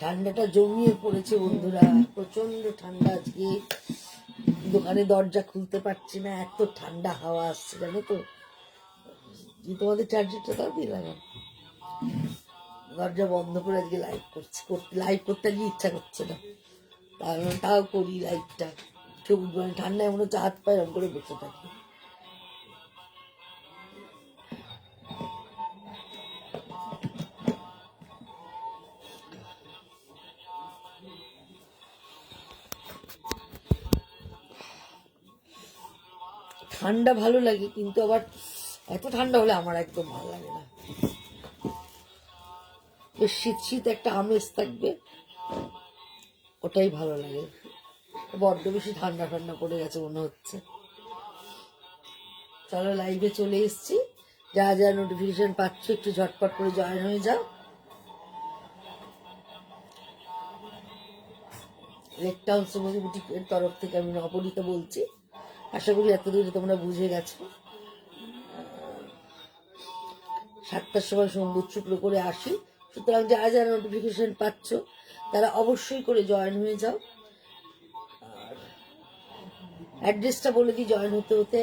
ঠান্ডাটা জমিয়ে পড়েছে বন্ধুরা, প্রচন্ড ঠান্ডা। আজকে দোকানে দরজা খুলতে পারছি না, এত ঠান্ডা হাওয়া আসছে জানো তো। তোমাদের চার্জারটা তাও দিয়ে লাগাও। দরজা বন্ধ করে আজকে লাইভ করছি, লাইভ করতে গিয়ে ইচ্ছা করছে না, তাও করি লাইভটা। মানে ঠান্ডায় মনে হচ্ছে হাত পায়ে এরকম করে বসে থাকি। ঠান্ডা ভালো লাগে, কিন্তু আবার এত ঠান্ডা হলে আমার একদম ভালো লাগে না। বেশ শীত শীত একটা আমেজ থাকবে, ওটাই ভালো লাগে। বড্ড বেশি ঠান্ডা ঠান্ডা পড়ে গেছে মনে হচ্ছে। চলো লাইভে চলে এসেছি। যা যা নোটিফিকেশন পাচ্ছ একটু ঝটপট করে জয়েন হয়ে যাও। লেকটাউন শ্রীমতী বুটিকের তরফ থেকে আমি অপরিতা বলছি। আশা করি এতদূরে তোমরা বুঝে গেছো। 7টার সময় সোম শুক্র করে আসি, সুতরাং যা যা নোটিফিকেশন পাচ্ছ তারা অবশ্যই করে জয়েন হয়ে যাও। আর অ্যাড্রেসটা বলে দিই জয়েন হতে হতে।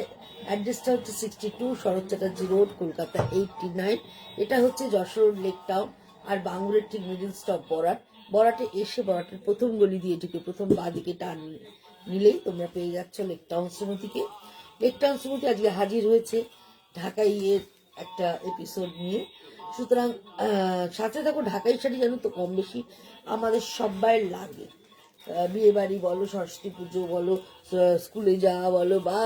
অ্যাড্রেসটা হচ্ছে 62 শরৎ চ্যাটার্জি রোড, কলকাতা 89। এটা হচ্ছে যশোর লেক টাউন। আর বাঙ্গুরের ঠিক মিডিল স্টপ বরাট। বরাটে এসে বরাটের প্রথম গলি দিয়ে ঢুকে প্রথম বাঁদিকে টান নিলেই তোমরা পেয়ে যাচ্ছ লেক টাউন শ্রীমতীকে। লেক টাউন শ্রীমতী আজকে হাজির হয়েছে ঢাকাইয়ের একটা এপিসোড নিয়ে। সুতরাং সাথে থাকো। ঢাকাই শাড়ি জানো তো কম বেশি আমাদের সবাই লাগে। বিয়ে বাড়ি বলো, সরস্বতী পুজো বলো, স্কুলে যাওয়া বলো, বা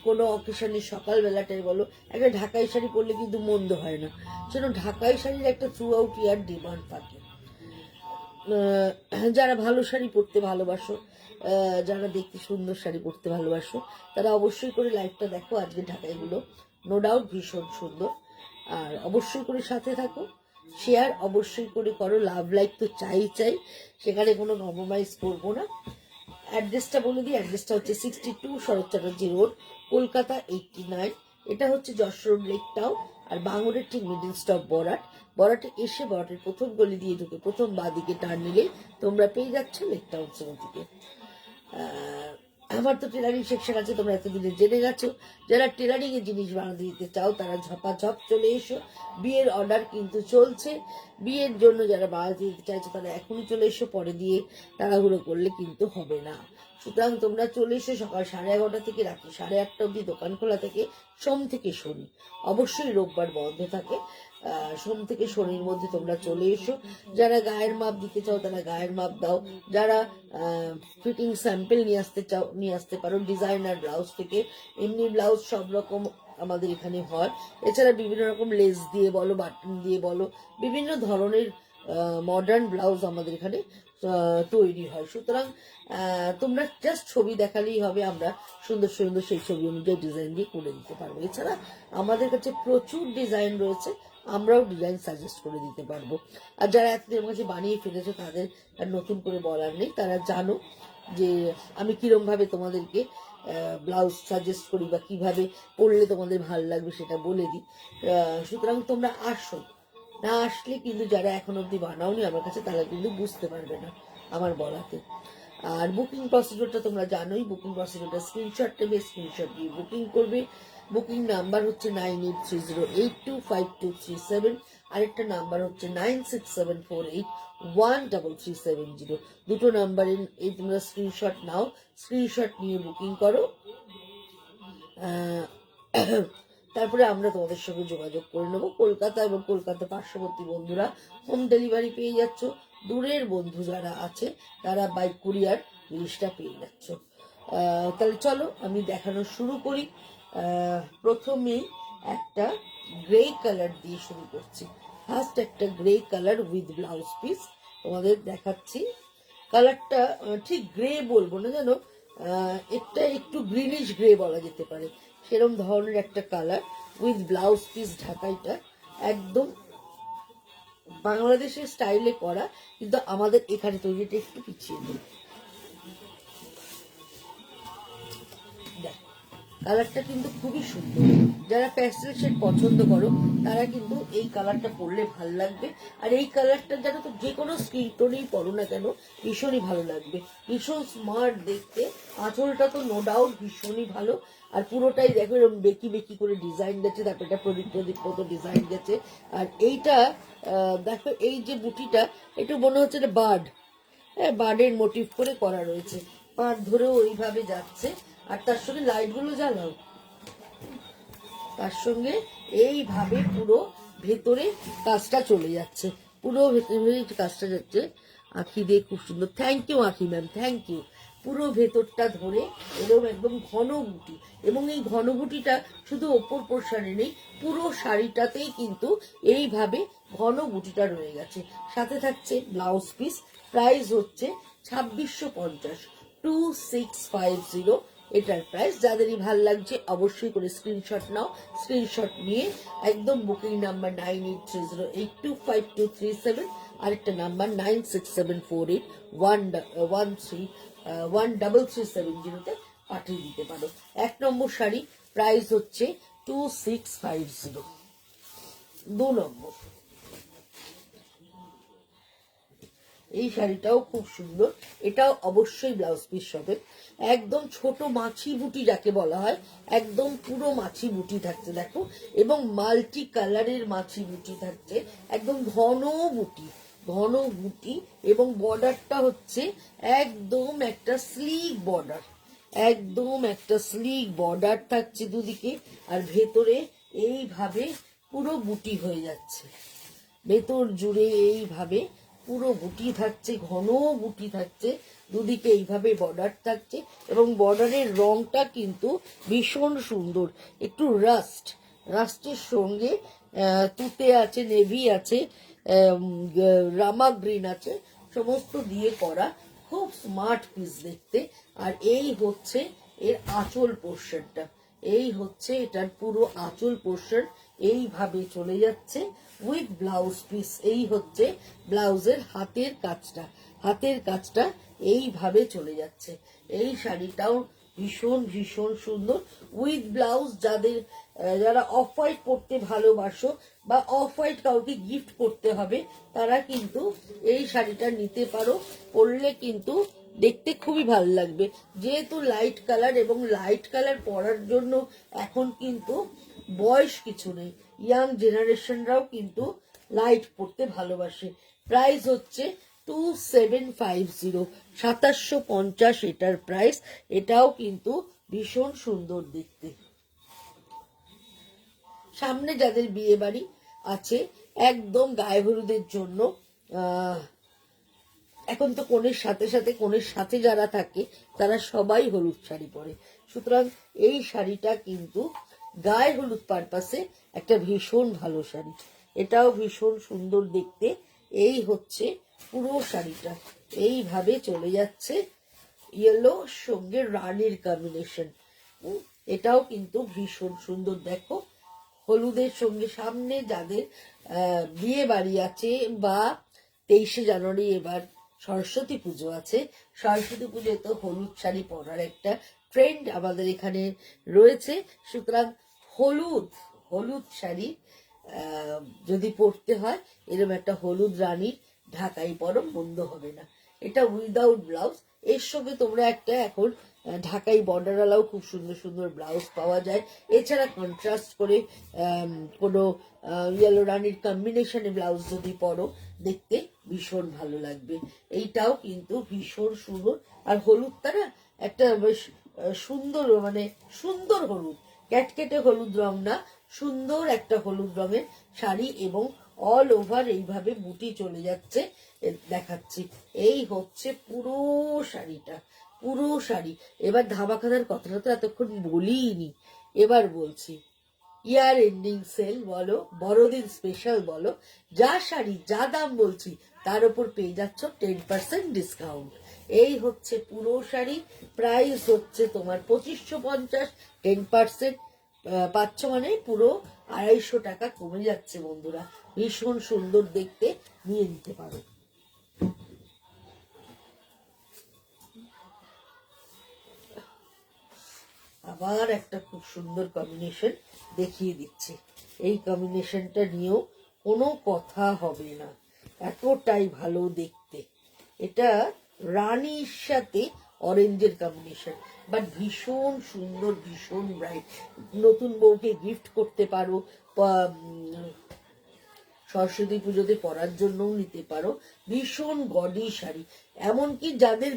কোনো অকেশনে সকালবেলাটাই বলো, একটা ঢাকাই শাড়ি পরলে কিন্তু মন্দ হয় না। সেজন্য ঢাকাই শাড়ির একটা থ্রু আউট ইয়ার ডিমান্ড থাকে। যারা ভালো শাড়ি পরতে ভালোবাসো, যারা দেখতে সুন্দর শাড়ি পরতে ভালোবাসো, তারা অবশ্যই করে লাইভটা দেখো। আজকে ঢাকাইগুলো নো ডাউট ভীষণ সুন্দর। আর অবশ্যই করে সাথে থাকো, শেয়ার অবশ্যই করে করো। লাভ লাইক তো চাই, সেখানে কোনো কম্প্রোমাইজ করবো না। অ্যাড্রেসটা বলে দিই। অ্যাড্রেসটা হচ্ছে 62 শরৎ চ্যাটার্জি রোড, কলকাতা 89। এটা হচ্ছে যশোর লেক টাউন। আর বাঙুরের ঠিক মিডিল স্টপ বরাট। বরাটে এসে বরাটের প্রথম গলি দিয়ে ঢুকে প্রথম বাঁদিকে টার্ন নিলেই তোমরা পেয়ে যাচ্ছ লেক টাউন শ্রীমতীকে। আমার তো টেলারিং সেকশন আছে, তোমরা এতদিনে জেনে গেছো। যারা টেলারিং এর জিনিস বানাতে দিতে চাও তারা ঝপাঝপ চলে এসো। বিয়ের অর্ডার কিন্তু চলছে। বিয়ের জন্য যারা বানাতে দিতে চাইছো তারা এখনই চলে এসো, পরে দিয়ে তাড়াহুড়ো করলে কিন্তু হবে না। সুতরাং তোমরা চলে এসো। সকাল 11:30 থেকে রাত্রি 8:30 অবধি দোকান খোলা থেকে সোম থেকে শনি। অবশ্যই রোববার বন্ধ থাকে। সোম থেকে শনির মধ্যে তোমরা চলে এসো। যারা গায়ের মাপ দিতে চাও তারা গায়ের মাপ দাও। যারা ফিটিং স্যাম্পল নিয়ে আসতে পারো ডিজাইনার ব্লাউজ থেকে। এমনি ব্লাউজ সব রকম আমাদের এখানে হয়। এছাড়া বিভিন্ন রকম লেস দিয়ে বলো, বাটন দিয়ে বলো, বিভিন্ন ধরনের মডার্ন ব্লাউজ আমাদের এখানে তৈরি হয়। সুতরাং তোমরা জাস্ট ছবি দেখালেই হবে, আমরা সুন্দর সুন্দর সেই ছবি অনুযায়ী ডিজাইন দিয়ে করে দিতে পারবো। এছাড়া আমাদের কাছে প্রচুর ডিজাইন রয়েছে, আমরাও ডিজাইন সাজেস্ট করে দিতে পারবো। আর যারা এতদিন আমার কাছে বানিয়ে ফেলেছো তাদের আর নতুন করে বলার নেই, তারা জানো যে আমি কিরমভাবে তোমাদেরকে ব্লাউজ সাজেস্ট করি বা কিভাবে পরলে তোমাদের ভালো লাগবে সেটা বলে দিই। সুতরাং তোমরা আসো। না আসলে কিন্তু যারা এখন অবধি বানাওনি আমার কাছে তারা কিন্তু বুঝতে পারবে না আমার বলাতে। আর বুকিং প্রসিডিউরটা তোমরা জানোই। বুকিং প্রসিডিউরটা স্ক্রিনশট নেবে, স্ক্রিনশট দিয়ে বুকিং করবে। বুকিং নাম্বার হচ্ছে 9830825237। আরেকটা নাম্বার হচ্ছে 9674813370। দুটো নাম্বারে এই তোমরা স্ক্রিনশট নাও, স্ক্রিনশট নিয়ে বুকিং করো। তারপরে আমরা তোমাদের সঙ্গে যোগাযোগ করে নেবো। কলকাতা এবং কলকাতা পার্শ্ববর্তী বন্ধুরা হোম ডেলিভারি পেয়ে যাচ্ছ। দূরের বন্ধু যারা আছে তারা বাই কুরিয়ার জিনিসটা পেয়ে যাচ্ছ। তাহলে চলো আমি দেখানো শুরু করি। প্রথমেই একটা গ্রে কালার দিয়ে শুরু করছি। ফার্স্ট একটা grey colour with blouse piece তোমাদের দেখাচ্ছি। কালারটা ঠিক গ্রে বলবো না, জানো এটা একটু গ্রিনিশ গ্রে বলা যেতে পারে, সেরকম ধরনের একটা কালার উইথ ব্লাউজ পিস। ঢাকাইটা একদম বাংলাদেশের স্টাইলে করা, কিন্তু আমাদের এখানে তৈরিটা একটু পিছিয়ে নেই। কালারটা কিন্তু খুবই সুন্দর। যারা প্যাস্টেল শেড পছন্দ করো তারা কিন্তু এই কালারটা পরলে ভালো লাগবে। আর এই কালারটা যেন তো যে কোনো স্কিন টোনেই পরো না কেন ভীষণই ভালো লাগবে, ভীষণ স্মার্ট দেখতে। আঁচলটা তো নো ডাউট ভীষণই ভালো। আর পুরোটাই দেখো এরকম বেকি বেকি করে ডিজাইন গেছে, তারপর এটা প্রদীপ প্রদীপ মতো ডিজাইন গেছে। আর এইটা দেখো এই যে বুটিটা একটু মনে হচ্ছে এটা বার্ড, হ্যাঁ বার্ডের মোটিভ করে করা রয়েছে, পাড় ধরেও ওইভাবে যাচ্ছে। আর তার সঙ্গে লাইটগুলো জ্বালাও, তার সঙ্গে এইভাবে পুরো ভেতরে কাজটা চলে যাচ্ছে, পুরো ভেতরে কাজটা যাচ্ছে। আঁখি দিয়ে খুব সুন্দর, thank you Aankhi ma'am, thank you. পুরো ভেতরটা ধরে এরকম একদম ঘন বুটি, এবং এই ঘন বুটিটা শুধু ওপর পোর্শনে নেই, পুরো শাড়িটাতেই কিন্তু এইভাবে ঘন বুটিটা রয়ে গেছে। সাথে থাকছে ব্লাউজ পিস, প্রাইস হচ্ছে 2650, 2650 এটার প্রাইস। যাদেরই ভাল লাগছে অবশ্যই করে স্ক্রিনশট নাও, স্ক্রিনশট নিয়ে একদম বুকিং নাম্বার 9830825237, আরেকটা নাম্বার 967481331370 পাঠিয়ে দিতে পারো। 1 নম্বর শাড়ি প্রাইস হচ্ছে 2650। 2 নম্বর এই শাড়িটাও খুব সুন্দর, এটাও অবশ্যই ব্লাউজ পিস হবে। একদম ছোট মাছি বুটি যাকে বলা হয়, একদম পুরো মাছি বুটি থাকছে দেখো, এবং মাল্টি কালারের মাছি বুটি থাকছে, একদম ঘন বুটি, ঘন বুটি। এবং বর্ডারটা হচ্ছে একদম একটা স্লিক বর্ডার, একদম একটা স্লিক বর্ডার থাকছে দুদিকে। আর ভেতরে এইভাবে পুরো বুটি হয়ে যাচ্ছে, ভেতর জুড়ে এইভাবে পুরো বুটি থাকছে, ঘন বুটি থাকছে, দুদিকে এইভাবে বর্ডার থাকছে। এবং বর্ডারের রংটা কিন্তু ভীষণ সুন্দর, একটু রাস্টের সঙ্গে তুতে আছে, নেভি আছে, রামা গ্রিন আছে, সমস্ত দিয়ে করা, খুব স্মার্ট পিস দেখতে। আর এই হচ্ছে এর আঁচল পোর্শনটা, এই হচ্ছে এটার পুরো আঁচল পোর্শন, এইভাবে চলে যাচ্ছে উইথ ব্লাউজ পিস। এই হচ্ছে ব্লাউজের হাতের কাজটা, হাতের কাজটা এইভাবে চলে যাচ্ছে। এই শাড়িটাও ভীষণ ভীষণ সুন্দর উইথ ব্লাউজ। যারা অফ হোয়াইট পরতে ভালোবাসো বা অফ হোয়াইট কাউকে গিফট করতে হবে তারা কিন্তু এই শাড়িটা নিতে পারো, পরলে কিন্তু দেখতে খুবই ভালো লাগবে। যেহেতু লাইট কালার, এবং লাইট কালার পরার জন্য এখন কিন্তু বয়স কিছু নেই, ইয়াং জেনারেশনরাও কিন্তু লাইট পরতে ভালোবাসে। প্রাইস হচ্ছে 2750, 2750 এটার প্রাইস। এটাও কিন্তু ভীষণ সুন্দর দেখতে। সামনে যাদের বিয়ে বাড়ি আছে, একদম গায়ে হলুদের জন্য, এখন তো কনের সাথে যারা থাকে তারা সবাই হলুদ শাড়ি পরে, সুতরাং এই শাড়িটা কিন্তু গায়ে হলুদ পারপাসে একটা ভীষণ ভালো শাড়ি। এটাও ভীষণ সুন্দর দেখতে। এই হচ্ছে পুরো শাড়িটা, এইভাবে চলে যাচ্ছে, ইয়েলো সঙ্গে রানীর কম্বিনেশন। এটাও কিন্তু ভীষণ সুন্দর দেখো, হলুদের সঙ্গে। সামনে যাদের বিয়ে বাড়ি আছে, বা 23শে জানুয়ারি এবার সরস্বতী পুজো আছে, সরস্বতী পুজোয় তো হলুদ শাড়ি পরার একটা ট্রেন্ড আমাদের এখানে রয়েছে। সুতরাং হলুদ শাড়ি যদি পরতে হয়, এরকম একটা হলুদ রানীর ঢাকাই পরো, মন্দ হবে না। এটা উইদাউট ব্লাউজ, এর সঙ্গে তোমরা একটা এখন ঢাকাই বর্ডারওয়ালাও খুব সুন্দর সুন্দর ব্লাউজ পাওয়া যায়। এছাড়া কন্ট্রাস্ট করে কোনো ইয়েলো রানীর কম্বিনেশনে ব্লাউজ যদি পরো, দেখতে ভীষণ ভালো লাগবে। এইটাও কিন্তু ভীষণ সুন্দর। আর হলুদটা না একটা বেশ সুন্দর, মানে সুন্দর হলুদ, ক্যাটকেটে হলুদ রং না, সুন্দর একটা হলুদ রঙের শাড়ি, এবং অল ওভার এইভাবে বুটি চলে যাচ্ছে, দেখাচ্ছি। এই হচ্ছে পুরো শাড়িটা, পুরো শাড়ি। এবার ধামাকাদার কথাটা তো এতক্ষণ বলিনি, এবার বলছি। ইয়ার এন্ডিং সেল বলো, বড়দিন স্পেশাল বলো, যা শাড়ি যা দাম বলছি তার উপর পেয়ে যাচ্ছ 10% ডিসকাউন্ট। এই হচ্ছে পুরো শাড়ি, প্রাইস হচ্ছে তোমার 2550, 10% পাচ্ছ, মানে পুরো 250 টাকা কমে যাচ্ছে বন্ধুরা। ভীষণ সুন্দর দেখতে, নিয়ে নিতে পারো। আবার একটা খুব সুন্দর কম্বিনেশন দেখিয়ে দিচ্ছি। এই কম্বিনেশনটা নিয়েও কোনো কথা হবে না, এতটাই ভালো দেখতে। এটা রানীর সাথে অরেঞ্জের কম্বিনেশন, বাট ভীষণ সুন্দর, ভীষণ ব্রাইট। নতুন বউকে গিফট করতে পারো, সরস্বতী পুজোতে পরার জন্যও নিতে পারো। ভীষণ গডি শাড়ি, এমনকি যাদের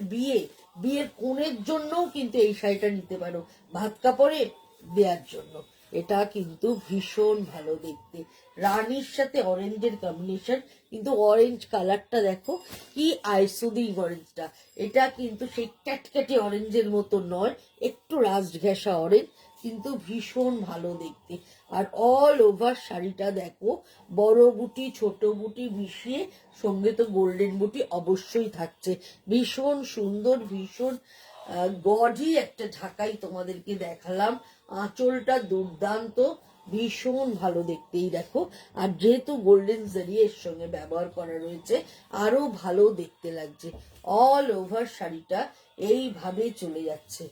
বিয়ের কোণের জন্যও কিন্তু এই শাড়িটা নিতে পারো, ভাত কাপড়ে দেওয়ার জন্য। এটা কিন্তু ভীষণ ভালো দেখতে, রানীর সাথে অরেঞ্জের কম্বিনেশন। কিন্তু অরেঞ্জ কালারটা দেখো কি আইসুদিং অরেঞ্জটা, এটা কিন্তু সেই ক্যাটক্যাটে অরেঞ্জের মতো নয়, একটু রাস্ট ঘেঁষা অরেঞ্জ, কিন্তু ভীষণ ভালো দেখতে। আর অল ওভার শাড়িটা দেখো, বড় বুটি ছোট বুটি মিশিয়ে, সঙ্গে তো গোল্ডেন বুটি অবশ্যই থাকছে। ভীষণ সুন্দর, ভীষণ গডি একটা ঢাকাই তোমাদেরকে দেখালাম। আঁচলটা দুর্দান্ত, ভীষণ ভালো দেখতেই দেখো। আর যেহেতু গোল্ডেন জারি এর সঙ্গে ব্যবহার করা রয়েছে, আরো ভালো দেখতে লাগছে। অল ওভার শাড়িটা এইভাবে চলে যাচ্ছে,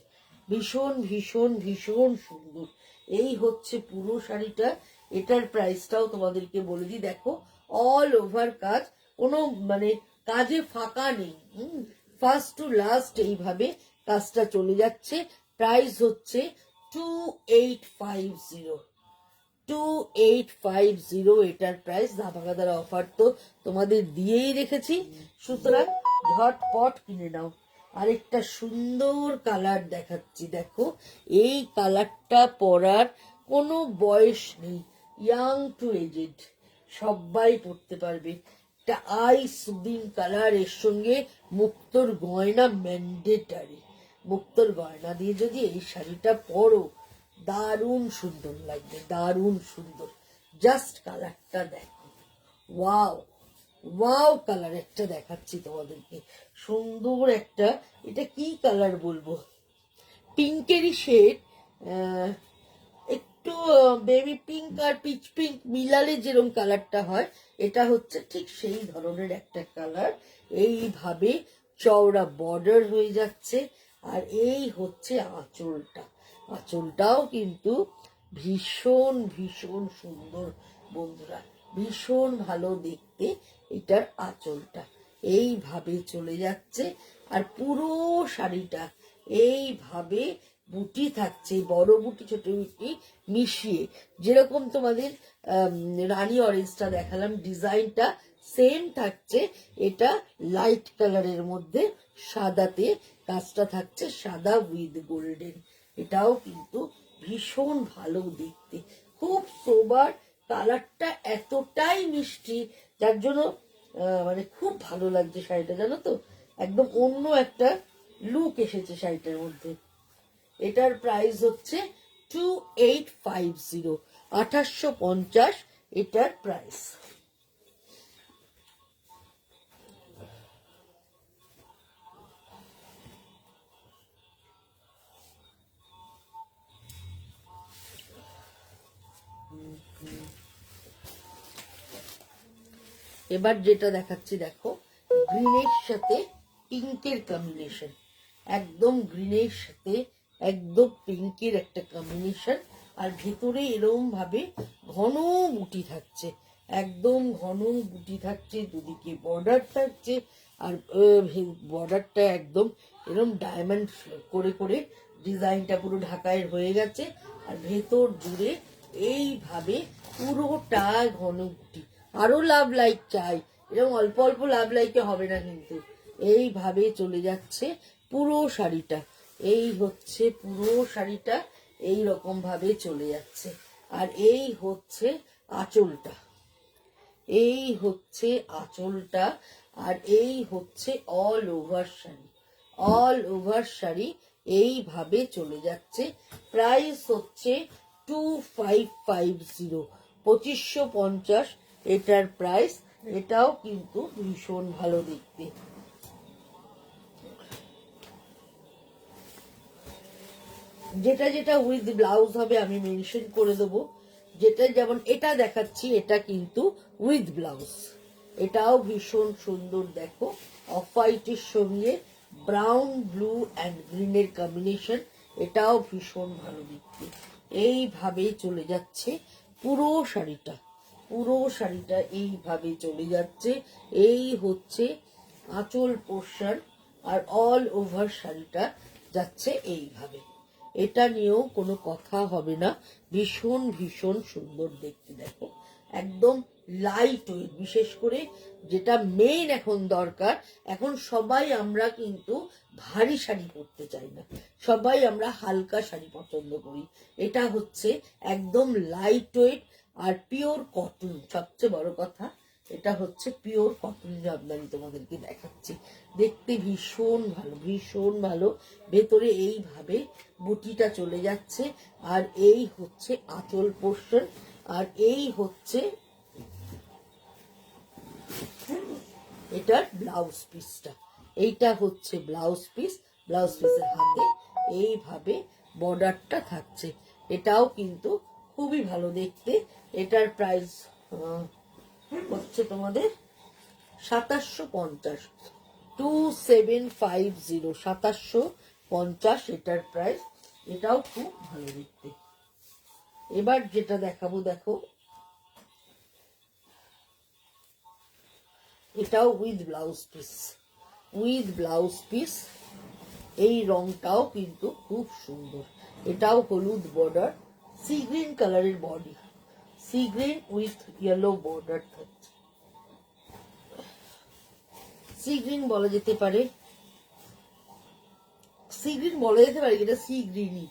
ভীষণ ভীষণ ভীষণ সুন্দর। এই হচ্ছে পুরো শাড়িটা। এটার প্রাইসটাও তোমাদেরকে বলে দিই, দেখো অল ওভার কাজ, কোনো মানে কাজে ফাঁকা নেই। ফার্স্ট টু লাস্ট এইভাবে কাজটা চলে যাচ্ছে। প্রাইস হচ্ছে 2850, 2850 এটার প্রাইস। ধামাকাদার অফার তো তোমাদের দিয়েই রেখেছি, সুতরাং ঝটপট কিনে নাও। আরেকটা সুন্দর কালার দেখাচ্ছি, দেখো এই কালারটা পরার কোনো বয়স নেই, ইয়াং টু এজেড সবাই পরতে পারবে। একটা আই সুদিং কালার, এর সঙ্গে মুক্তোর গয়না ম্যান্ডেটারি। মুক্তোর গয়না দিয়ে যদি এই শাড়িটা পরো, দারুণ সুন্দর লাগবে, দারুণ সুন্দর। জাস্ট কালারটা দেখো, ওয়াও ওয়াও কালার একটা দেখাচ্ছি তোমাদেরকে, সুন্দর একটা, এটা কি কালার বলবো, পিঙ্কেরই শেড, একটু বেবি পিঙ্ক আর পিচ পিঙ্ক মিলালে যেরকম কালারটা হয়, এটা হচ্ছে ঠিক সেই ধরনের একটা কালার। এইভাবে চওড়া বর্ডার হয়ে যাচ্ছে। আর এই হচ্ছে আঁচলটা, আঁচলটাও কিন্তু ভীষণ ভীষণ সুন্দর বন্ধুরা, ভীষণ ভালো দেখতে এটার আঁচলটা। এইভাবে চলে যাচ্ছে, আর পুরো শাড়িটা এইভাবে বুটি থাকছে, বড় বুটি ছোট বুটি মিশিয়ে, যেরকম তোমাদের রানী অরেঞ্জটা দেখালাম, ডিজাইনটা সেম থাকছে। এটা লাইট কালারের মধ্যে সাদাতে কাজটা থাকছে, সাদা উইথ গোল্ডেন। এটাও কিন্তু ভীষণ ভালো দেখতে, খুব সোবার, কালারটা এতটাই মিষ্টি, যার জন্য মানে খুব ভালো লাগছে শাড়িটা, জানো তো, একদম অন্য একটা লুক এসেছে শাড়িটার মধ্যে। এটার প্রাইস হচ্ছে 2850, 2850 এটার প্রাইস। এবার যেটা দেখাচ্ছি দেখো, গ্রিনের সাথে পিঙ্কের কম্বিনেশন, একদম গ্রিনের সাথে একদম পিঙ্কের একটা কম্বিনেশন। আর ভেতরে এরকম ভাবে ঘন বুটি থাকছে, একদম ঘন বুটি থাকছে, দুদিকে বর্ডার থাকছে। আর বর্ডারটা একদম এরকম ডায়মন্ড করে করে ডিজাইনটা পুরো ঢাকায় হয়ে গেছে। আর ভেতর জুড়ে এইভাবে পুরোটা ঘন বুটি। আরো লাভ লাইক চাই, এরকম অল্প অল্প লাভ লাইকে হবে না কিন্তু। এইভাবে চলে যাচ্ছে পুরো শাড়িটা, এই হচ্ছে পুরো শাড়িটা, এই রকম ভাবে চলে যাচ্ছে। আর এই হচ্ছে আঁচলটা, এই হচ্ছে আঁচলটা। আর এই হচ্ছে all over sari, all over sari এইভাবে চলে যাচ্ছে। প্রাইস হচ্ছে 2550, 2550 এটার প্রাইস। এটাও কিন্তু ভীষণ ভালো দেখতে। যেটা যেটা উইথ ব্লাউজ হবে আমি মেনশন করে দেবো। যেটা যেমন এটা দেখাচ্ছি, এটা কিন্তু উইথ ব্লাউজ। এটাও ভীষণ সুন্দর, দেখো অফ হোয়াইটের সঙ্গে ব্রাউন ব্লু অ্যান্ড গ্রিনের কম্বিনেশন। এটাও ভীষণ ভালো দেখতে। এইভাবে চলে যাচ্ছে পুরো শাড়িটা, পুরো শাড়িটা এইভাবে চলে যাচ্ছে। এই হচ্ছে আঁচল পোর্শন, আর অল ওভার শাড়িটা যাচ্ছে এইভাবে। এটা নিয়েও কোনো কথা হবে না, ভীষণ ভীষণ সুন্দর দেখতে। দেখো একদম লাইট ওয়েট, বিশেষ করে যেটা মেইন এখন দরকার, এখন সবাই আমরা কিন্তু ভারী শাড়ি পরতে চাই না, সবাই আমরা হালকা শাড়ি পছন্দ করি। এটা হচ্ছে একদম লাইট ওয়েট আর পিওর কটন। সবচেয়ে বড় কথা, এটা হচ্ছে পিওর কটন জামদানি তোমাদেরকে দেখাচ্ছি। দেখতে ভীষণ ভালো, ভীষণ ভালো। ভেতরে এইভাবে বুটিটা চলে যাচ্ছে, আর এই হচ্ছে আঁচল পোর্শন, আর এই হচ্ছে এটার ব্লাউজ পিসটা। এইটা হচ্ছে ব্লাউজ পিস, ব্লাউজ পিসের হাতে এইভাবে বর্ডারটা থাকছে। এটাও কিন্তু খুবই ভালো দেখতে। এটার প্রাইস হচ্ছে তোমাদের 2750, 2750, 2750 এটার প্রাইস। এটাও খুব ভালো দেখতে। এবার যেটা দেখাবো দেখো, এটাও with blouse piece, with blouse piece. এই রংটাও কিন্তু খুব সুন্দর। এটাও হলুদ বর্ডার, সি গ্রিন কালারের body, sea green with yellow border থাকছে। সি গ্রিন বলা যেতে পারে, সি গ্রিন বলা যেতে পারে, এটা সি গ্রিনই।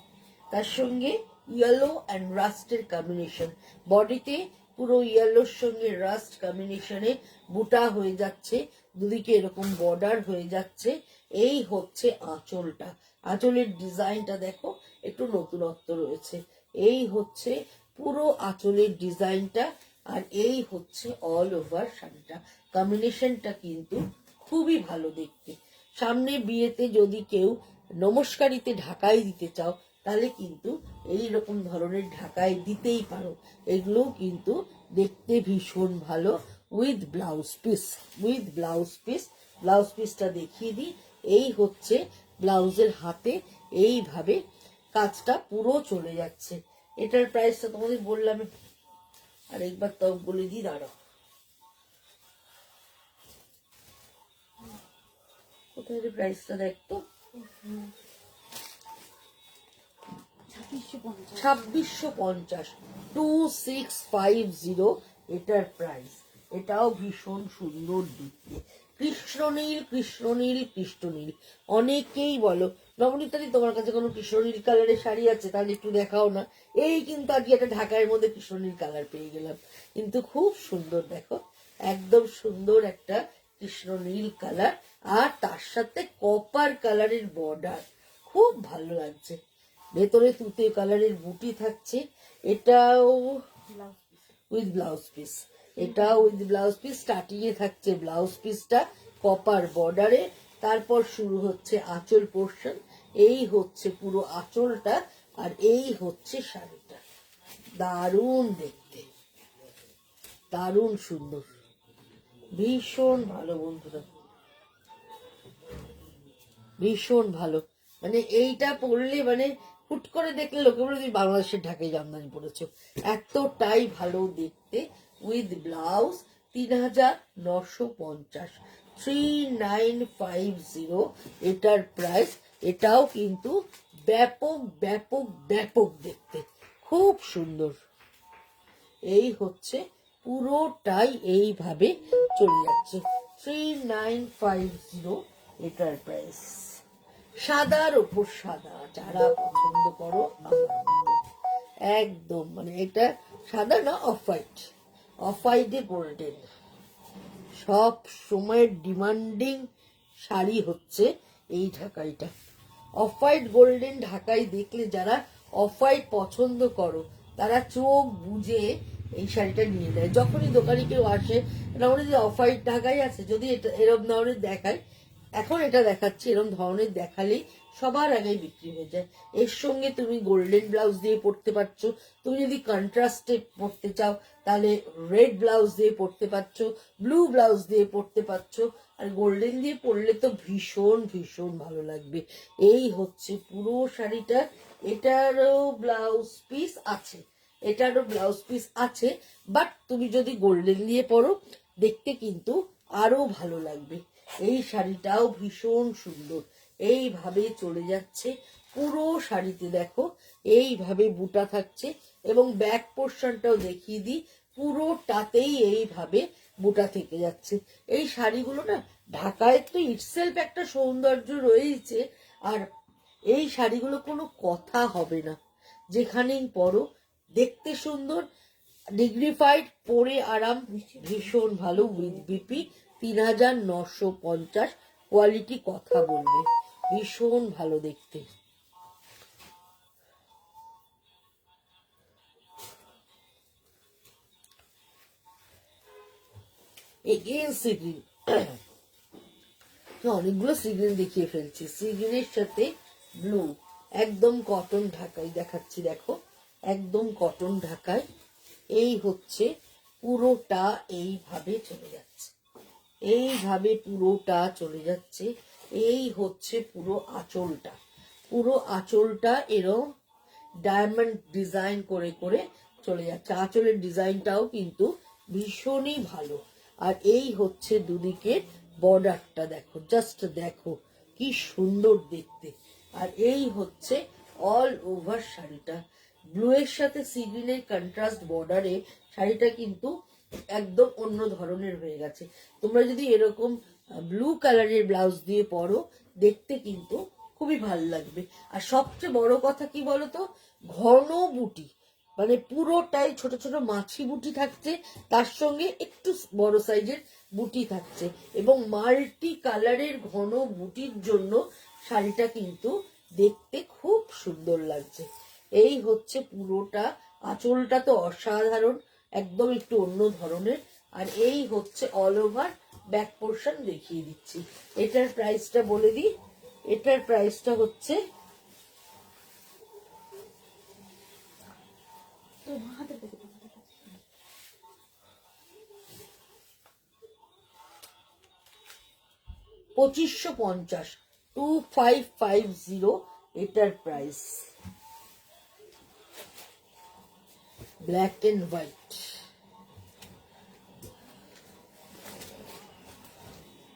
তার সঙ্গে ইয়েলো অ্যান্ড রাস্টের কম্বিনেশন। বডিতে পুরো ইয়েলোর সঙ্গে রাস্ট কম্বিনেশনে বুটা হয়ে যাচ্ছে, দুদিকে এরকম বর্ডার হয়ে যাচ্ছে। এই হচ্ছে আঁচলটা, আঁচলের ডিজাইনটা দেখো একটু নতুনত্ব রয়েছে। এই হচ্ছে পুরো আঁচলের ডিজাইনটা, আর এই হচ্ছে অল ওভার শাড়িটা। কম্বিনেশনটা কিন্তু খুবই ভালো দেখতে। সামনে বিয়েতে যদি কেউ নমস্কারিতে ঢাকাই দিতে চাও, তাহলে কিন্তু এই রকম ধরনের ঢাকাই দিতেই পারো। এগুলো কিন্তু দেখতে ভীষণ ভালো, with blouse piece, with blouse piece. Blouse পিসটা দেখিয়ে দিই। এই হচ্ছে ব্লাউজের হাতে এইভাবে কাজটা পুরো চলে যাচ্ছে। এটার প্রাইসটা তোমাদের বললাম, আর একবার তো বলে দিই, দাঁড়াও কোথায় প্রাইসটা দেখতো, 2650, 2650 এটার প্রাইস। এটাও ভীষণ সুন্দর দেখতে। কৃষ্ণনীল, কৃষ্ণনীল, কৃষ্ণনীল। অনেকেই বলো নবনীতাদি তোমার কাছে কোনো কৃষ্ণনীল কালারের শাড়ি আছে, তাহলে একটু দেখাও না। এই কিন্তু আজকে একটা ঢাকার মধ্যে কৃষ্ণনীল কালার পেয়ে গেলাম, কিন্তু খুব সুন্দর। দেখো একদম সুন্দর একটা কৃষ্ণনীল কালার, আর তার সাথে কপার কালারের বর্ডার, খুব ভালো লাগছে। ভেতরে তুতে কালারের বুটি থাকছে। এটাও উইথ ব্লাউজ পিস, এটা উইথ ব্লাউজ পিস। স্টার্টিং এ থাকছে ব্লাউজ পিসটা কপার বর্ডারে, তারপর শুরু হচ্ছে আঁচল পোর্শন। এই হচ্ছে পুরো আঁচলটা, আর এই হচ্ছে শাড়িটা। দারুণ দেখতে, দারুণ সুন্দর, ভীষণ ভালো বন্ধুরা, ভীষণ ভালো। মানে এইটা পরলে মানে হুট করে দেখলে লোকে বলে তুমি বাংলাদেশের ঢাকায় জামদানি পরেছো, এতটাই ভালো দেখতে। উইথ ব্লাউজ 3950, 3950 এটার প্রাইস। এটাও কিন্তু ব্যাপক ব্যাপক ব্যাপক দেখতে, খুব সুন্দর। এই হচ্ছে পুরোটাই এইভাবে চলে যাচ্ছে, 3950 এটার প্রাইস। সাদার ওপর সাদা, যারা পছন্দ করো একদম, মানে এটা সাদা না, অফ হোয়াইট, অফ হোয়াইটে গোল্ডেন। সব সময়ের ডিমান্ডিং শাড়ি হচ্ছে এই ঢাকাইটা। অফ হোয়াইট গোল্ডেন ঢাকাই দেখলে যারা অফ হোয়াইট পছন্দ করো, তারা চোখ বুঝে এই শাড়িটা নিয়ে নেয়। যখনই দোকানে কেউ আসে, না যদি অফ হোয়াইট ঢাকাই আছে, যদি এটা এরকম ধরনের দেখায়, এখন এটা দেখাচ্ছি, এরকম ধরনের দেখালেই সবার আগে বিক্রি হয়ে যায়। এর সঙ্গে তুমি গোল্ডেন ব্লাউজ দিয়ে পরতে পারছো, তুমি যদি কন্ট্রাস্টে পরতে চাও তাহলে রেড ব্লাউজ দিয়ে পরতে পারছো, ব্লু ব্লাউজ দিয়ে পরতে পারছো, আর গোল্ডেন দিয়ে পরলে তো ভীষণ ভীষণ ভালো লাগবে। এই হচ্ছে পুরো শাড়িটা। এটারও ব্লাউজ পিস আছে, এটারও ব্লাউজ পিস আছে, বাট তুমি যদি গোল্ডেন দিয়ে পরো দেখতে কিন্তু আরো ভালো লাগবে। এই শাড়িটাও ভীষণ সুন্দর, এইভাবে চলে যাচ্ছে পুরো শাড়িতে। দেখো এইভাবে বুটা থাকছে, এবং ব্যাক পোর্শনটাও দেখিয়ে দিই, পুরোটাতেই এইভাবে বুটা থেকে যাচ্ছে। এই শাড়িগুলো না ঢাকায় তো ইটসেলফ একটা সৌন্দর্য রয়েছে, আর এই শাড়িগুলো কোনো কথা হবে না, যেখানেই পরো দেখতে সুন্দর, ডিগনিফাইড, পরে আরাম, ভীষণ ভালো। উইথ বিপি 3950, কোয়ালিটি কথা বলবে, ভীষণ ভালো দেখতে। এগেন সি গ্রিন, অনেকগুলো সি গ্রিন দেখিয়ে ফেলছি। সি গ্রিনের সাথে ব্লু, একদম কটন ঢাকাই দেখাচ্ছি, দেখো একদম কটন ঢাকায়। এই হচ্ছে পুরোটা, এইভাবে চলে যাচ্ছে, এইভাবে পুরোটা চলে যাচ্ছে। এই হচ্ছে পুরো আঁচলটা, পুরো আঁচলটা এরকম ডায়মন্ড ডিজাইন করে করে চলে যাচ্ছে। আঁচলের ডিজাইনটাও কিন্তু ভীষণই ভালো। আর এই হচ্ছে দুদিকে বর্ডারটা, দেখো জাস্ট দেখো কি সুন্দর দেখতে। আর এই হচ্ছে অল ওভার শাড়িটা, ব্লু এর সাথে সি গ্রিনের কন্ট্রাস্ট বর্ডারে শাড়িটা কিন্তু একদম অন্য ধরনের হয়ে গেছে। তোমরা যদি এরকম ব্লু কালারের ব্লাউজ দিয়ে পরো দেখতে কিন্তু খুবই ভালো লাগবে। আর সবচেয়ে বড় কথা কি বলতো, ঘন বুটি, মানে পুরোটাই ছোট ছোট মাছি বুটি থাকছে, তার সঙ্গে একটু বড় সাইজের বুটি থাকছে, এবং মাল্টি কালারের ঘন বুটির জন্য শাড়িটা কিন্তু দেখতে খুব সুন্দর লাগছে। এই হচ্ছে পুরোটা, আঁচলটা তো অসাধারণ, একদম একটু অন্য ধরনের। আর এই হচ্ছে অল ওভার ব্যাক পোর্শন দেখিয়ে দিচ্ছি। এটার প্রাইসটা বলে দিই, এটার প্রাইসটা হচ্ছে 2550, 2550 এটার প্রাইস। ব্ল্যাক এন্ড হোয়াইট,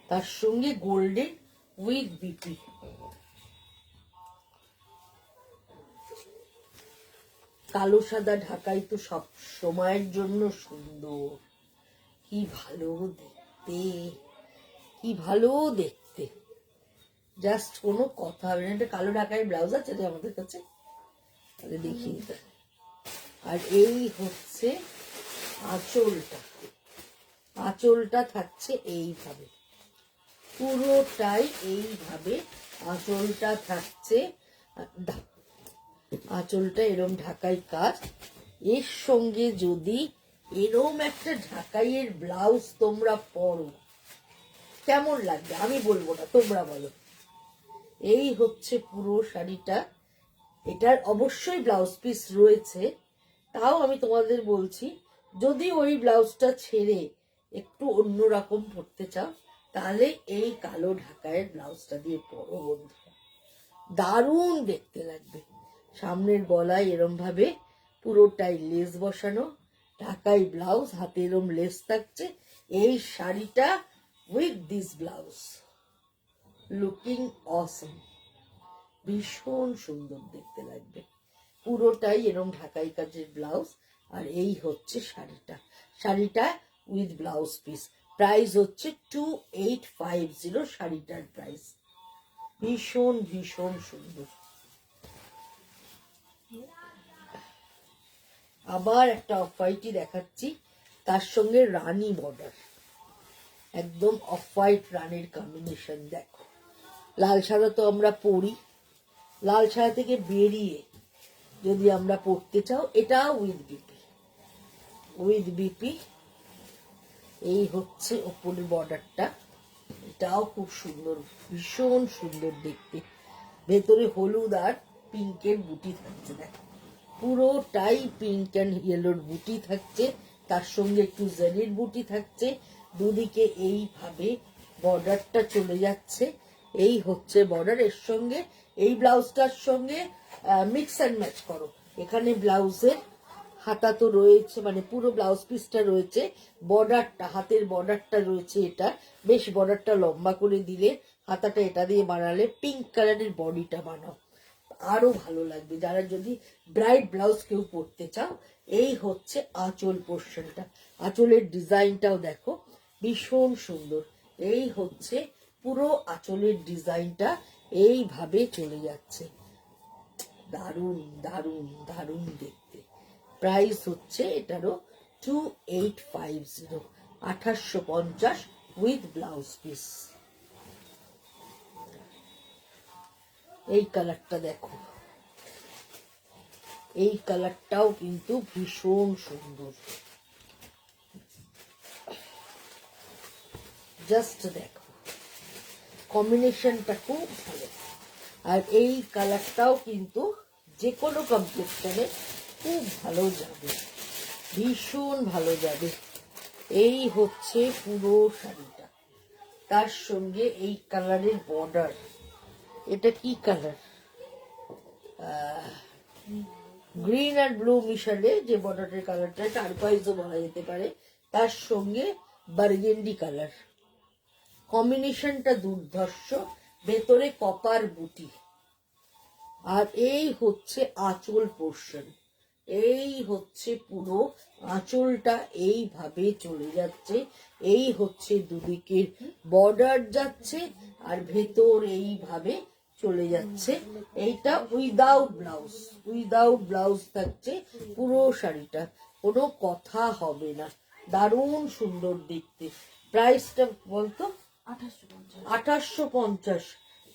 তার সঙ্গে গোল্ডেন উইথ বিপি। কালো সাদা ঢাকাই তো সব সময়ের জন্য সুন্দর, কি ভালো দেখতে, কি ভালো দেখতে, জাস্ট কোনো কথা হবে না। একটা কালো ঢাকায় ব্লাউজ আছে যে আমাদের কাছে, দেখিয়ে দিতে। আর এই হচ্ছে আঁচলটা, আঁচলটা থাকছে এইভাবে, পুরোটাই এইভাবে আঁচলটা থাকছে। আঁচলটা এরম ঢাকাই কাজ, এর সঙ্গে যদি এরম একটা ঢাকাইয়ের ব্লাউজ তোমরা পরো কেমন লাগবে আমি বলবো না, তোমরা বলো। এই হচ্ছে পুরো শাড়িটা। এটার অবশ্যই ব্লাউজ পিস রয়েছে, তাও আমি তোমাদের বলছি যদি ওই ব্লাউজটা ছেড়ে একটু অন্যরকম পরতে চাও তাহলে এই কালো ঢাকায়ের ব্লাউজটা দিয়ে পরো বন্ধুরা, দারুণ দেখতে লাগবে। সামনের গলায় এরম ভাবে পুরোটাই লেস বসানো, ঢাকাই ব্লাউজ, হাতে এরম লেস থাকছে। এই শাড়িটা উইথ দিস ব্লাউজ লুকিং অসম, ভীষণ সুন্দর দেখতে লাগবে। পুরোটাই এরম ঢাকাই কাজের ব্লাউজ। আর এই হচ্ছে শাড়িটা, শাড়িটা উইথ ব্লাউজ পিস। প্রাইস হচ্ছে 2850 শাড়িটার প্রাইস, ভীষণ ভীষণ সুন্দর। আবার একটা অফ হোয়াইটই দেখাচ্ছি, তার সঙ্গে রানী বর্ডার, একদম অফ হোয়াইট রানীর কম্বিনেশন। দেখো লাল সাদা তো আমরা পরি, লাল সাদা থেকে বেরিয়ে যদি আমরা পরতে চাও এটা উইথ বিপি, উইথ বিপি। এই হচ্ছে ওপরের বর্ডারটা, এটাও খুব সুন্দর, ভীষণ সুন্দর দেখতে। ভেতরে হলুদ আর পিঙ্কের বুটি থাকছে, দেখো পুরোটাই পিঙ্ক অ্যান্ড ইয়েলোর বুটি থাকছে, তার সঙ্গে একটু জেরির বুটি থাকছে, দুদিকে এইভাবে বর্ডারটা চলে যাচ্ছে। এই হচ্ছে বর্ডার। এর সঙ্গে এই ব্লাউজটার সঙ্গে মিক্স অ্যান্ড ম্যাচ করো। এখানে ব্লাউজের হাতা তো রয়েছে, মানে পুরো ব্লাউজ পিসটা রয়েছে, বর্ডারটা, হাতের বর্ডারটা রয়েছে, এটা বেশ বর্ডারটা লম্বা করে দিলে, হাতাটা এটা দিয়ে বানালে পিঙ্ক কালারের বডিটা বানাও, আরো ভালো লাগবে। যারা যদি ব্রাইট ব্লাউজ কেউ পরতে চাও, এই হচ্ছে আঁচল পোর্শনটা। আঁচলের ডিজাইনটাও দেখো ভীষণ সুন্দর। এই হচ্ছে পুরো আঁচলের ডিজাইনটা, এইভাবে চলে যাচ্ছে, দারুণ দারুণ দারুণ দেখতে। প্রাইস হচ্ছে এটারও 2850, 2850 উইথ ব্লাউজ পিস। এই কালারটা দেখো, এই কালারটাও কিন্তু ভীষণ সুন্দর, জাস্ট দেখো কম্বিনেশনটা খুব ভালো। আর এই কালারটাও কিন্তু যে কোনো কমপ্লেক্সনে খুব ভালো যাবে, ভীষণ ভালো যাবে। এই হচ্ছে পুরো শাড়িটা, তার সঙ্গে এই কালারের বর্ডার। এটা কি কালার? গ্রিন আর ব্লু মিশালে যে বর্ডারের কালারটা, টারকোয়াইজও বলা যেতে পারে, তার সঙ্গে বার্গেন্ডি কালার, কম্বিনেশনটা দুর্ধর্ষ। ভেতরে কপার বুটি। আর এই হচ্ছে আঁচল পোর্শন, এই হচ্ছে পুরো আঁচলটা এইভাবে চলে যাচ্ছে। এই হচ্ছে দুদিকের বর্ডার যাচ্ছে, আর ভেতর এইভাবে চলে যাচ্ছে। এইটা উইদাউট ব্লাউজ, উইদাউট ব্লাউজ থাকছে পুরো শাড়িটা, কোনো কথা হবে না, দারুণ সুন্দর দেখতে। প্রাইসটা বলতো? 2850,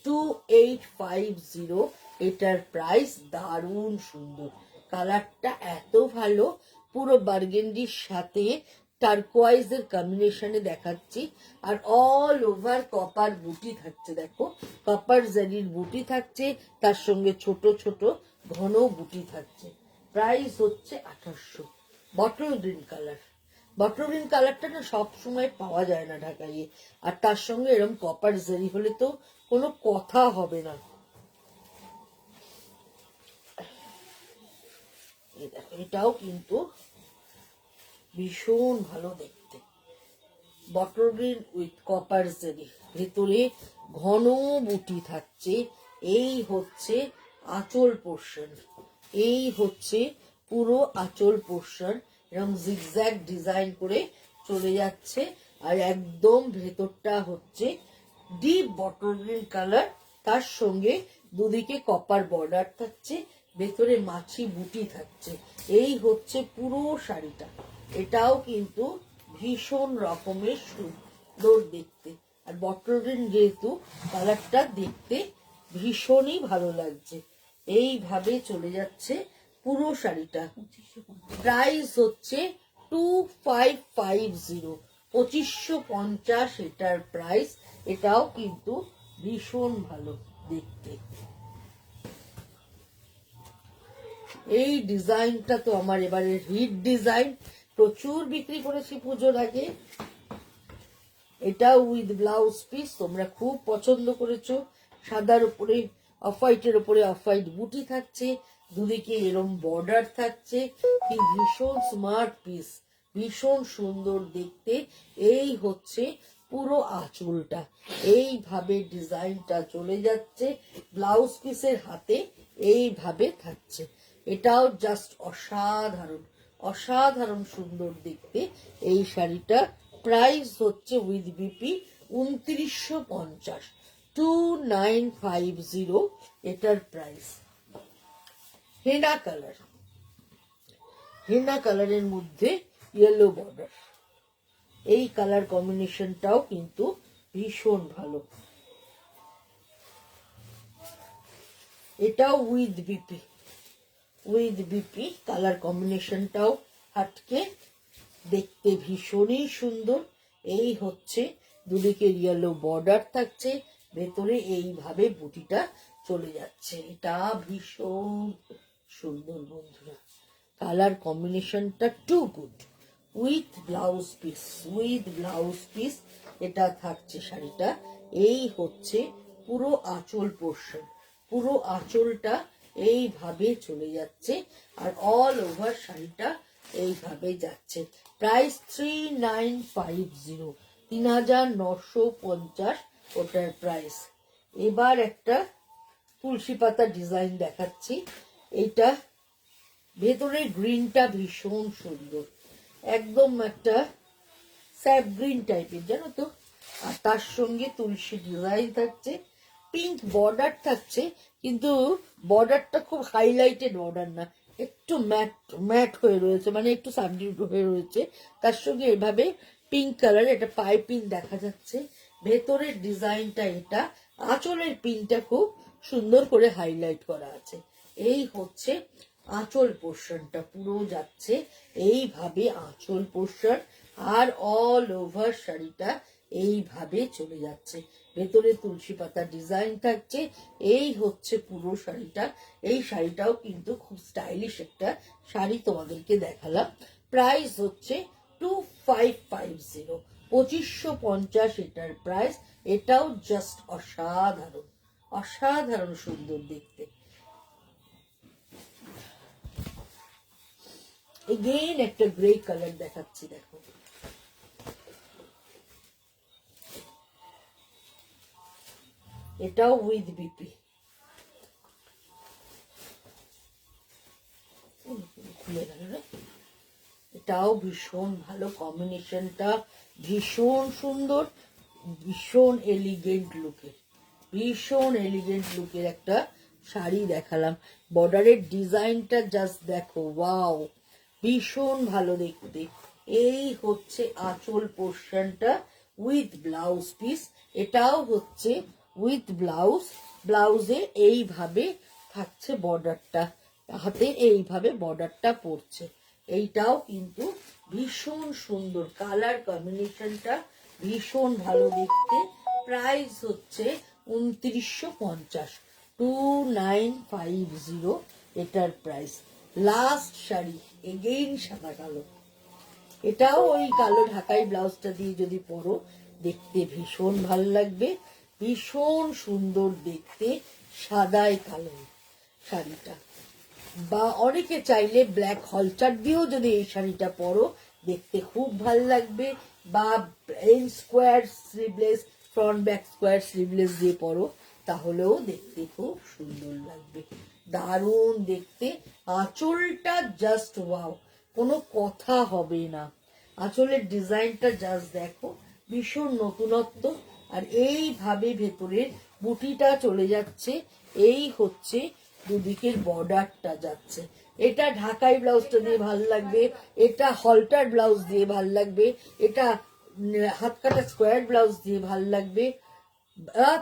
2850 এটার প্রাইস। দারুণ সুন্দর, কালারটা এত ভালো, পুরো বার্গেন্ডির সাথে টার্কোয়াইজের কম্বিনেশনে দেখাচ্ছি। আর অল ওভার কপার বুটি থাকছে, দেখো কপার জারির বুটি থাকছে, তার সঙ্গে ছোট ছোট ঘন বুটি থাকছে। প্রাইস হচ্ছে 2800। Bottle green colour, bottle green কালারটা না সব সময় পাওয়া যায় না ঢাকাইয়ে, আর তার সঙ্গে এরকম কপার জারি হলে তো কোনো কথা হবে না। এটাও কিন্তু ভীষণ ভালো দেখতে, বটল গ্রিন উইথ কপার জারি, ভেতরে ঘন বুটি থাকছে। এই হচ্ছে আঁচল পোর্শন, এই হচ্ছে পুরো আঁচল পোর্শন, এরকম জিগজ্যাগ ডিজাইন করে চলে যাচ্ছে। আর একদম ভেতরটা হচ্ছে ডিপ বটল গ্রিন কালার, তার সঙ্গে দুদিকে কপার বর্ডার থাকছে, ভেতরে মাছি বুটি থাকছে। এই হচ্ছে পুরো শাড়িটা, এটাও কিন্তু ভীষণ রকমের সুন্দর দেখতে। আর বটল গ্রিন যেহেতু কালারটা দেখতে ভীষণই ভালো লাগছে। এইভাবে চলে যাচ্ছে পুরো শাড়িটা। প্রাইস হচ্ছে 2550, 2550 এটার প্রাইস। এটাও কিন্তু ভীষণ ভালো দেখতে। এই ডিজাইনটা তো আমার এবারে হিট ডিজাইন, প্রচুর বিক্রি করেছি পুজোর আগে। এটা উইথ ব্লাউজ পিস তোমরা খুব পছন্দ করেছো। সাদার উপরে অফ হোয়াইটের উপরে অফ হোয়াইট বুটি থাকছে, দুদিকে এরম বর্ডার থাকছে, কি ভীষণ স্মার্ট পিস, ভীষণ সুন্দর দেখতে। এই হচ্ছে পুরো আঁচলটা, এইভাবে ডিজাইনটা চলে যাচ্ছে, ব্লাউজ পিসের হাতে এইভাবে থাকছে। এটাও জাস্ট অসাধারণ, অসাধারণ সুন্দর দেখতে এই শাড়িটা। প্রাইস হচ্ছে উইথ বিপি 2950, 2950 এটার প্রাইস। হেনা কালার, হেনা কালারের মধ্যে ইয়েলো বর্ডার, এই কালার কম্বিনেশনটাও কিন্তু ভীষণ ভালো। এটাও with BP, with BP colour কম্বিনেশনটাও হাটকে দেখতে ভীষণই সুন্দর। এই হচ্ছে দুদিকে ইয়েলো বর্ডার থাকছে, ভেতরে এইভাবে বুটিটা চলে যাচ্ছে। এটা ভীষণ সুন্দর বন্ধুরা, কালার কম্বিনেশনটা too good. With blouse piece এটা থাকছে শাড়িটা। এই হচ্ছে পুরো আঁচল পোর্শন, পুরো আঁচলটা এইভাবে চলে যাচ্ছে আর অল ওভার শাড়িটা এইভাবে যাচ্ছে। প্রাইস 3950, 3950 ওটার প্রাইস। এবার একটা তুলসী পাতা ডিজাইন দেখাচ্ছি। এটা ভেতরে গ্রিনটা ভীষণ সুন্দর, একদম একটা স্যাপ গ্রিন টাইপের জানো তো, আর তার সঙ্গে তুলসী ডিজাইন থাকছে, পিঙ্ক বর্ডার থাকছে, কিন্তু বর্ডারটা খুব হাইলাইটেড বর্ডার না, একটু ম্যাট হয়ে রয়েছে, মানে একটু সাবডিউড হয়ে রয়েছে। তার সঙ্গে এভাবে পিঙ্ক কালার একটা পাইপিং দেখা যাচ্ছে। ভেতরের ডিজাইনটা এটা, আঁচলের পিনটা খুব সুন্দর করে হাইলাইট করা আছে। এই হচ্ছে আঁচল পোর্শনটা, পুরো যাচ্ছে এইভাবে আঁচল পোর্শন, আর অল ওভার শাড়িটা এইভাবে চলে যাচ্ছে। ভেতরে তুলসী পাতা ডিজাইন থাকছে। এই হচ্ছে পুরো শাড়িটা। এই শাড়িটাও কিন্তু খুব স্টাইলিশ একটা শাড়ি তোমাদেরকে দেখালাম। প্রাইস হচ্ছে 2550, 2550 এটার প্রাইস। এটাও জাস্ট অসাধারণ, অসাধারণ সুন্দর দেখতে। এগেইন একটা গ্রে কালার দেখাচ্ছি, দেখো এটাও উইথ বিপি। এটাও ভীষণ ভালো, কম্বিনেশনটা ভীষণ সুন্দর, ভীষণ এলিগেন্ট লুকের একটা শাড়ি দেখালাম। বর্ডারের ডিজাইনটা জাস্ট দেখো, ওয়াও, ভীষণ ভালো দেখতে। এই হচ্ছে আঁচল পোর্শনটা উইথ ব্লাউজ পিস। এটাও হচ্ছে উইথ ব্লাউজে এইভাবে থাকছে বর্ডারটা, হাতে এইভাবে বর্ডারটা পড়ছে। এইটাও কিন্তু ভীষণ সুন্দর, কালার কম্বিনেশনটা ভীষণ ভালো দেখতে। প্রাইস হচ্ছে 2950, 2950 এটার প্রাইস। লাস্ট শাড়ি, এগেইন সাদা কালো। এটাও ওই কালো ঢাকাই ব্লাউজটা দিয়ে যদি পরো দেখতে ভীষণ ভালো লাগবে, ভীষণ সুন্দর দেখতে সাদায় কালো শাড়িটা। বা অনেকে চাইলে ব্ল্যাক হলচার দিয়েও যদি এই শাড়িটা পরো দেখতে খুব ভালো লাগবে, বা square sleeveless, front back square sleeveless দিয়ে পরো তাহলেও দেখতে খুব সুন্দর লাগবে, দারুণ দেখতে। আঁচলটা জাস্ট ওয়াও, কোনো কথা হবে না। আঁচলের ডিজাইনটা জাস্ট দেখো, ভীষণ নতুনত্ব। আর এইভাবে ভেতরের বুটিটা চলে যাচ্ছে। এই হচ্ছে দুদিকের বর্ডারটা যাচ্ছে। এটা ঢাকাই ব্লাউজটা দিয়ে ভাল লাগবে, এটা হলটার ব্লাউজ দিয়ে ভাল লাগবে, এটা হাত কাটা স্কোয়ার ব্লাউজ দিয়ে ভাল লাগবে,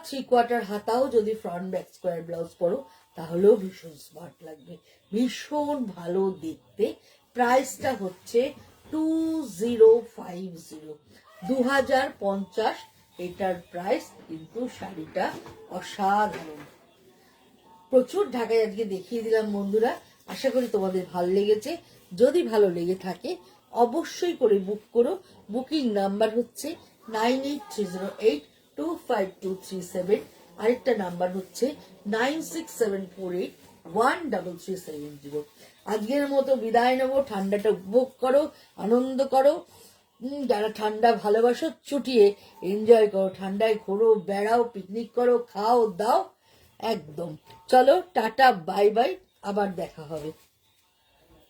3/4 হাতাও যদি ফ্রন্ট ব্যাক স্কোয়ার ব্লাউজ পরো তাহলেও ভীষণ স্মার্ট লাগবে, ভীষণ ভালো দেখতে। প্রাইসটা হচ্ছে 2050, 2050 এটার প্রাইস। কিন্তু শাড়িটা অসাধারণ, প্রচুর ঢাকায় আজকে দেখিয়ে দিলাম বন্ধুরা। আশা করি তোমাদের ভালো লেগেছে। যদি ভালো লেগে থাকে অবশ্যই করে বুক করো। বুকিং নাম্বার হচ্ছে 9830825237, আরেকটা নাম্বার হচ্ছে 9674813370। আজকের মতো বিদায় নেবো। ঠান্ডাটা উপভোগ করো, আনন্দ করো। যারা ঠান্ডা ভালোবাসো চুটিয়ে এনজয় করো, ঠান্ডায় ঘোরো, বেড়াও, পিকনিক করো, খাও দাও একদম। চলো টাটা, বাই বাই, আবার দেখা হবে।